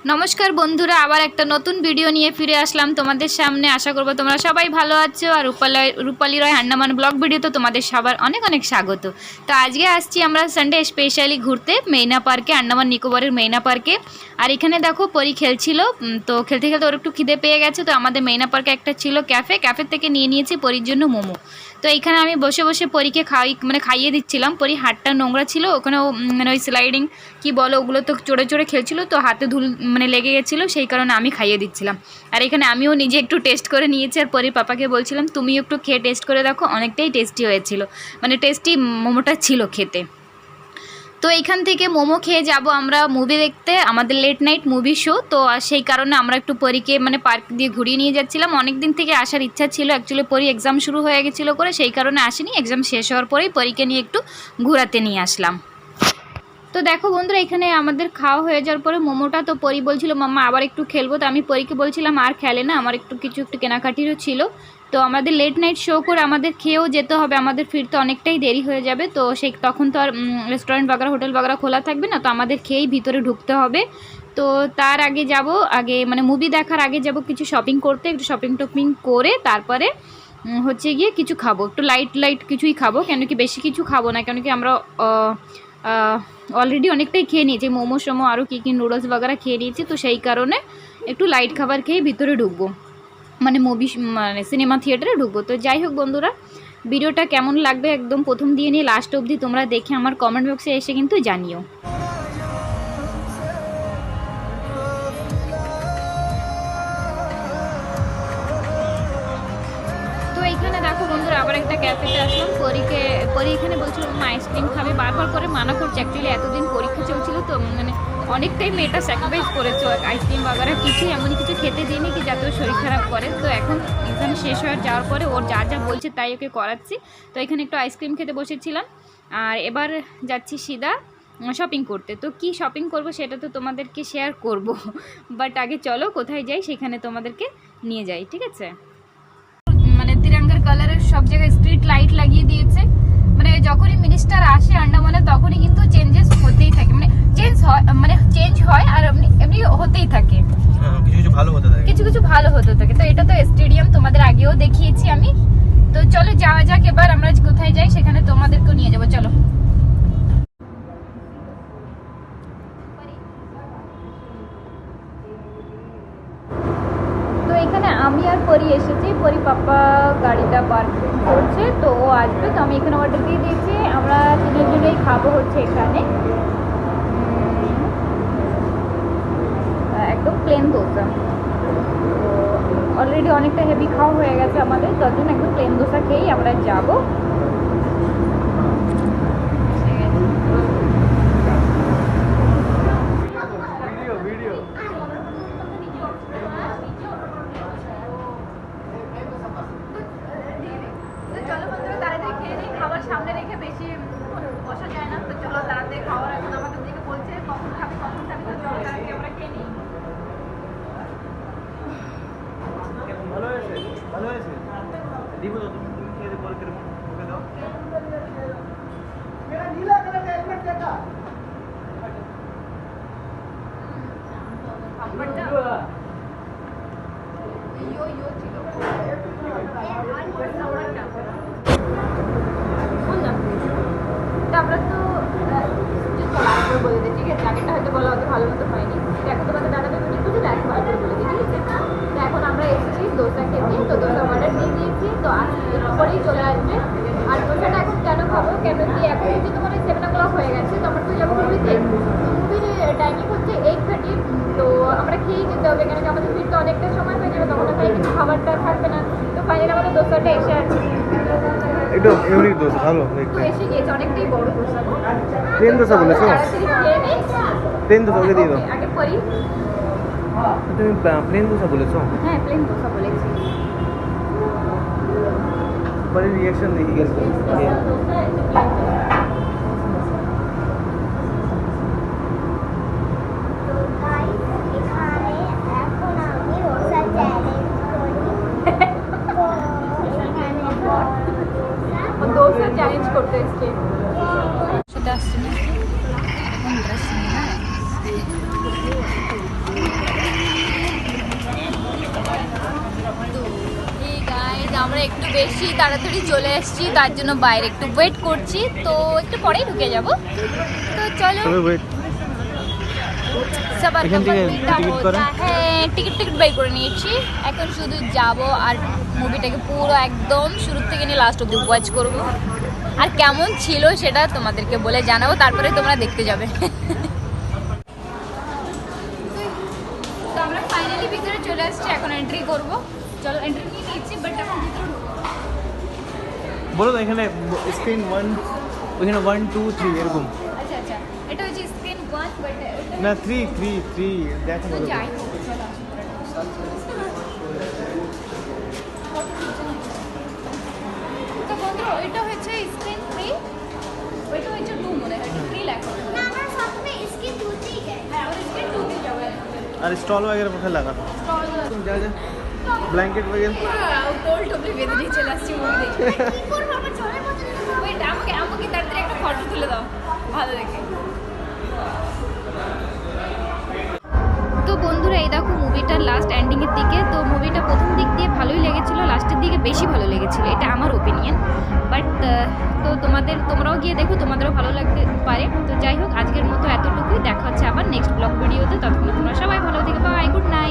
নমস্কার বন্ধুরা, আবার একটা নতুন ভিডিও নিয়ে ফিরে আসলাম তোমাদের সামনে। আশা করব তোমরা সবাই ভালো আছো। আর রূপালী রয় আন্ডামান ব্লগ ভিডিওতে তোমাদের সবার অনেক অনেক স্বাগত। তো আজকে আসছি আমরা সানডে স্পেশালি ঘুরতে মেইনা পার্কে, আন্ডামান নিকোবরের মেইনা পার্কে। আর এখানে দেখো পরি খেলছিল, তো খেলতে খেলতে ওর একটু খিদে পেয়ে গেছে। তো আমাদের মেইনা পার্কে একটা ছিল ক্যাফের থেকে নিয়ে নিয়েছি পরির জন্য মোমো। তো এইখানে আমি বসে বসে পরীকে খাইয়ে দিচ্ছিলাম। পরি হাতটা নোংরা ছিল, ওখানেও ওই স্লাইডিং কি বলো ওগুলো তো চড়ে চড়ে খেলছিল, তো হাতে ধুল লেগে গেছিলো, সেই কারণে আমি খাইয়ে দিচ্ছিলাম। আর এখানে আমিও নিজে একটু টেস্ট করে নিয়েছি, আর পরে পাপাকে বলছিলাম তুমিও একটু খেয়ে টেস্ট করে দেখো, অনেকটাই টেস্টি হয়েছিল, টেস্টি মোমোটা ছিল খেতে। তো এইখান থেকে মোমো খেয়ে যাব আমরা মুভি দেখতে, আমাদের লেট নাইট মুভি শো। তো সেই কারণে আমরা একটু পরীকে পার্ক দিয়ে ঘুরিয়ে নিয়ে যাচ্ছিলাম। অনেক দিন থেকে আসার ইচ্ছা ছিল, অ্যাকচুয়ালি পরী এক্সাম শুরু হয়ে গেছিলো করে, সেই কারণে আসিনি। এক্সাম শেষ হওয়ার পরেই পরীকে নিয়ে একটু ঘোরাতে নিয়ে আসলাম। তো দেখো বন্ধুরা, এখানে আমাদের খাওয়া হয়ে যাওয়ার পরে মোমোটা, তো পরি বলছিল মাম্মা আবার একটু খেলবো। তো আমি পরীকে বলছিলাম আর খেলে না, আমার একটু কেনাকাটিরও ছিল। তো আমাদের লেট নাইট শো করে আমাদের খেয়েও যেতে হবে, আমাদের ফিরতে অনেকটাই দেরি হয়ে যাবে। তো তখন তো আর রেস্টুরেন্ট বাগেরা হোটেল বাগেরা খোলা থাকবে না, তো আমাদের খেয়েই ভিতরে ঢুকতে হবে। তো তার আগে যাব, মুভি দেখার আগে যাব কিছু শপিং করতে, একটু শপিং টপিং করে তারপরে হচ্ছে গিয়ে কিছু খাবো, একটু লাইট কিছুই খাবো, কেন কি বেশি কিছু খাবো না, কেন কি আমরা অলরেডি অনেকটাই খেয়ে নিয়েছি, মোমো সোমো আরও কী নুডলস বাগেরা খেয়ে নিয়েছি। তো সেই কারণে একটু লাইট খাবার খেয়ে ভিতরে ঢুকবো, সিনেমা থিয়েটারে ঢুকবো। তো যাই হোক বন্ধুরা, ভিডিওটা কেমন লাগবে একদম প্রথম দিয়ে নিয়ে লাস্ট অবধি তোমরা দেখে আমার কমেন্ট বক্সে এসে কিন্তু জানিও। তো এইখানে দেখো বন্ধুরা, আবার একটা ক্যাফেতে আসলাম। পরি এখানে বলছিল মা আইসক্রিম খাবে, বারবার করে মানা করছে। অ্যাকচুয়ালি এতদিন পরীক্ষা চলছিল, তো অনেকটাই মেয়েটা স্যাক্রিফাইস করেছে, আইসক্রিম বাগারা কিছু এমন কিছু খেতে দিইনি কি যাতে ওর শরীর খারাপ করে। তো এখন এক্সাম শেষ হয়ে যাওয়ার পরে ওর যা যা বলছে তাই ওকে করাচ্ছি। তো এখানে একটু আইসক্রিম খেতে বসেছিলাম, আর এবার যাচ্ছি সিধা শপিং করতে। তো কি শপিং করব সেটা তো তোমাদেরকে শেয়ার করব, বাট আগে চলো কোথায় যাই সেখানে তোমাদেরকে নিয়ে যাই, ঠিক আছে। তিরঙ্গার কালারের সব জায়গায় স্ট্রিট লাইট লাগিয়ে দিয়েছে। যখনই মিনিস্টার আসে আন্ডামানে তখনই কিন্তু চেঞ্জেস হতেই থাকে, চেঞ্জ হয় আর এমনি হতেই থাকে, কিছু কিছু ভালো হতে থাকে। তো এটা তো স্টেডিয়াম, তোমাদের আগেও দেখিয়েছি আমি। তো চলো যাওয়া যাক, এবার আমরা কোথায় যাই সেখানে তোমাদেরকেও নিয়ে যাবো, চলো। তো এখানে আমি আর পরি এসেছি, পরি পাপা গাড়িটা পার্কিং করছে, তো ও আসবে। তো আমি এখানে অর্ডার দিয়ে দিয়েছি, আমরা তিনজনেই খাবো হচ্ছে এখানে একদম প্লেন দোসা। তো অলরেডি অনেকটা হেভি খাওয়া হয়ে গেছে আমাদের, তার জন্য একদম প্লেন দোসা খেয়েই আমরা যাবো। সামনে রেখে বেশি বসা যায় না, তো চলো তাড়াতাড়ি খাওয়ার এখন আমাদের দিকে বলছে কখন খাবি, তো চলো তাড়াতাড়ি আমরা খেয়ে নিই। ভালো হয়েছে দিব তো, তুমি খেয়ে পরে করে মুখে দাও। মেরা নীলা কালার का हेलमेट देखा খাবারটা यो ছিল আর খাবারটা আমরা তো বলে দিই, ঠিক আছে, আগেরটা হয়তো বলা হয়তো ভালো মতো হয়নি। এখন তোমাদের দাদাকে ভিডিও করে দেখো ভালো করে বলে দিই, ঠিক আছে। তো এখন আমরা এসেছি দোসা খেতে, তো দোসা অর্ডার দিয়ে দিয়েছি, তো পরেই চলে আসবে। আর দোসাটা এখন কেন খাবো, কেন কি এখন যদি তোমার 7 o'clock হয়ে গেছে, তো আমরা তো যাবো মুভিতে। মুভির টাইমিং হচ্ছে 8:30, তো আমরা খেয়েই যেতে হবে, কেন কি আমাদের ফিরতে অনেকটা সময় হয়ে যাবে, তখন খাই কিন্তু খাবারটা থাকবে না। তো ফাইনালি আমাদের দোসাটা এসে আছে, একদম ইউনিক দোসা, ভালো তো এসে গিয়েছে, অনেকটাই বড় দোসা। প্লেন দোসা বলেছো? প্লেন দোসা ওকে দিয়ে দাও। আগে পরি, তুমি প্লেন দোসা বলেছো? হ্যাঁ প্লেন দোসা বলেছি। পরে রিঅ্যাকশন দেখি গেছে। দোসা চ্যালেঞ্জ করতে এসছে, সেটা আসছে না এখন ড্রেস নিয়ে। বেশি তাড়াতাড়ি চলে এসেছি, তার জন্য বাইরে একটু ওয়েট করছি, তো একটু পরেই ঢুকে যাব। তো চলো তবে ওয়েট সবার এখান থেকে টিকিট করা? হ্যাঁ, টিকিট বাই করে নিয়েছি। এখন শুধু যাব আর মুভিটাকে পুরো একদম শুরু থেকে নিয়ে লাস্ট অব্দি ওয়াচ করব, আর কেমন ছিল সেটা তোমাদেরকে বলে জানাবো, তারপরে তোমরা দেখতে যাবে। তো আমরা ফাইনালি ভিতরে চলে আসছি, এখন এন্ট্রি করব। চলো এন্ট্রি নিয়ে নিচ্ছি, বাট এখন ভিতরে বলো তো এখানে স্ক্রিন 1, ওইখানে 1 2 3 এরকম। আচ্ছা আচ্ছা, এটা হচ্ছে স্ক্রিন 1, বাট না 3 দেখো তো বলো। যাই হোক, তো বন্ধুরা ওইটা হচ্ছে স্ক্রিন 3, ওইটা হচ্ছে 2 মনে হয়, 3 লেখা। ना मैं साथ में इसकी दूसरी है হ্যাঁ, ওই স্ক্রিন 2 তে যাবে। আর স্টল वगैरह কোথায় লাগা? যা যা ব্ল্যাঙ্কেট वगैरह তোল টোপে বেঁধে নিয়ে চলে আসছি মুভি দেখে। की पूर्व में छोड़े मत ওয়েট, আমাকে তাড়াতাড়ি একটা ফটো তুলে দাও ভালো দেখে। তো বন্ধুরা এই দেখো মুভিটার লাস্ট এন্ডিংয়ের দিকে, তো মুভিটা প্রথম দিক দিয়ে ভালোই লেগেছিল, লাস্টের দিকে বেশি ভালো লেগেছিল, এটা আমার ওপিনিয়ন। বাট তো তোমরাও গিয়ে দেখো, তোমাদেরও ভালো লাগতে পারে। তো যাই হোক, আজকের মতো এতটুকুই, দেখা হচ্ছে আবার নেক্সট ব্লগ ভিডিওতে। ততক্ষণ তোমরা সবাই ভালো থেকে, বাই, গুড নাইট।